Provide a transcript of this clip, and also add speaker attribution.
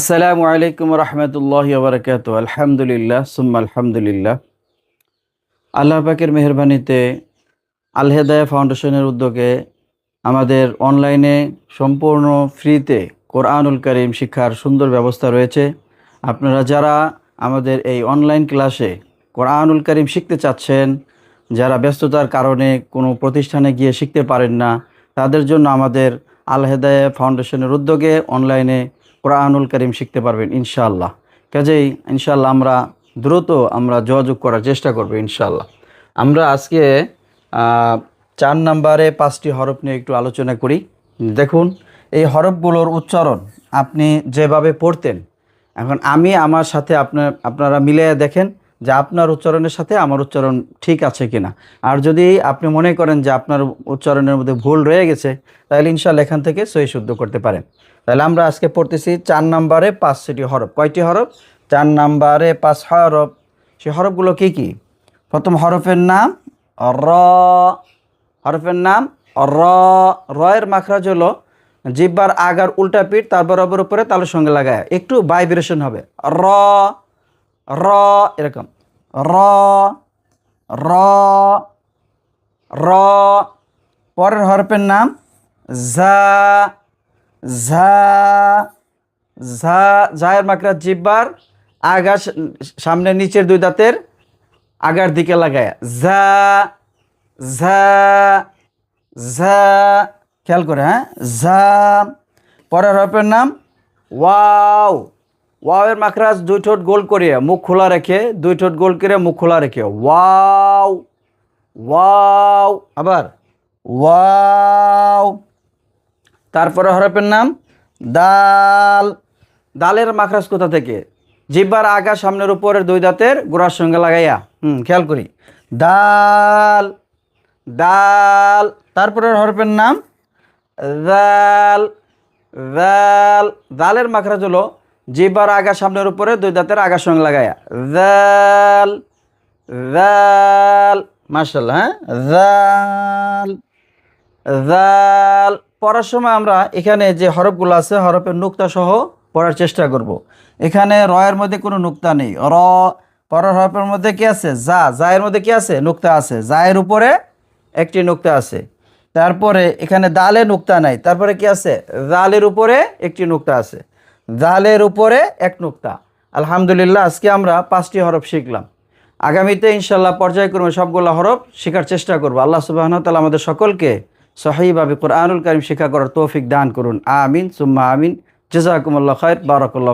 Speaker 1: আসসালামু আলাইকুম রহমতুল্লাহি ওয়া বারাকাতুহু। আলহামদুলিল্লাহ সুম্মা আলহামদুলিল্লাহ। আল্লাহ পাকের মেহেরবানিতে আল হেদায়া ফাউন্ডেশনের উদ্যোগে আমাদের অনলাইনে সম্পূর্ণ ফ্রিতে কোরআনুল কারীম শিক্ষার সুন্দর ব্যবস্থা রয়েছে। আপনারা যারা আমাদের এই অনলাইন ক্লাসে কোরআনুল কারীম শিখতে চাচ্ছেন, যারা ব্যস্ততার কারণে কোনো প্রতিষ্ঠানে গিয়ে শিখতে পারেন না, তাদের জন্য আমাদের আল হেদায়া ফাউন্ডেশনের উদ্যোগে অনলাইনে কোরআনুল কারীম শিখতে পারবেন ইনশাআল্লাহ। কাজেই ইনশাআল্লাহ দ্রুত আমরা যোগাযোগ করার চেষ্টা করব ইনশাআল্লাহ। আমরা আজকে 4 নম্বরে 5টি হরফ নিয়ে একটু আলোচনা করি। দেখুন, এই হরফগুলোর উচ্চারণ আপনি যেভাবে পড়তেন, এখন আমি আমার সাথে আপনারা মিলিয়ে দেখেন যে আপনার উচ্চারণের সাথে আমার উচ্চারণ ঠিক আছে কিনা। আর যদি আপনি মনে করেন যে আপনার উচ্চারণের মধ্যে ভুল রয়ে গেছে, তাহলে ইনশাআল্লাহ এখান থেকে সহি শুদ্ধ করতে পারেন। তাহলে আমরা আজকে পড়তেছি 4 নম্বরে 5টি হরফ। কয়টি হরফ? 4 নম্বরে 5 হরফ। সেই হরফগুলো কি কি? প্রথম হরফের নাম র। হরফের নাম র। রয়ের মাখরাজ হলো জিহ্বার আগার উল্টা পিঠ, তার বরাবর উপরে তালুর সঙ্গে লাগায় একটু ভাইব্রেশন হবে। র র এরকম র র র। পরের হরফের নাম ঝা। ঝা ঝা। ঝায়ের মাখরাজ জিহ্বার আগা সামনে নিচের 2 দাঁতের আগার দিকে লাগায় ঝা ঝা ঝা। খেয়াল করে, হ্যাঁ, ঝা। পরের হরফের নাম ওয়াও। ওয়াওয়ের মাখরাজ 2 ঠোঁট গোল করিয়ে মুখ খোলা রেখে, 2 ঠোঁট গোল করে মুখ খোলা রেখে ওয়াও ওয়াও। আবার ওয়াও। তারপরে হরফের নাম দাল। দালের মাখরাজ কোথা থেকে? জিহ্বার আগা সামনের উপরের 2 দাঁতের গোড়ার সঙ্গে লাগাইয়া খেয়াল করি দাল দাল। তারপরের হরফের নাম দাল। দাল। দালের মাখরাজ হলো জিহ্বার আগা সামনের উপরে 2 দাঁতের আগার সঙ্গে লাগাইয়া দাল দাল। মাশাআল্লাহ, হ্যাঁ, দাল দাল। পড়ার সময় আমরা এখানে যে হরফগুলো আছে হরফের নুক্তা সহ পড়ার চেষ্টা করব। এখানে রয়ের মধ্যে কোনো নুক্তা নেই। র। পরের হরফের মধ্যে কি আছে? যা। জায়ের মধ্যে কি আছে? নুক্তা আছে। জায়ের উপরে একটি নুক্তা আছে। তারপরে এখানে দালে নুক্তা নাই। তারপরে কি আছে? জালের উপরে একটি নুক্তা আছে। জালের উপরে এক নুক্তা। আলহামদুলিল্লাহ, আজকে আমরা 5টি হরফ শিখলাম। আগামীতে ইনশাআল্লাহ পর্যায়ক্রমে সবগুলো হরফ শেখার চেষ্টা করব। আল্লাহ সুবহানাহু ওয়া তাআলা আমাদের সকলকে সহিভাবে কোরআনুল কারীম শিক্ষা করার তৌফিক দান করুন। আমিন সুম্মা আমিন। জাযাকুমুল্লাহু খায়র। বারাকাল্লাহু।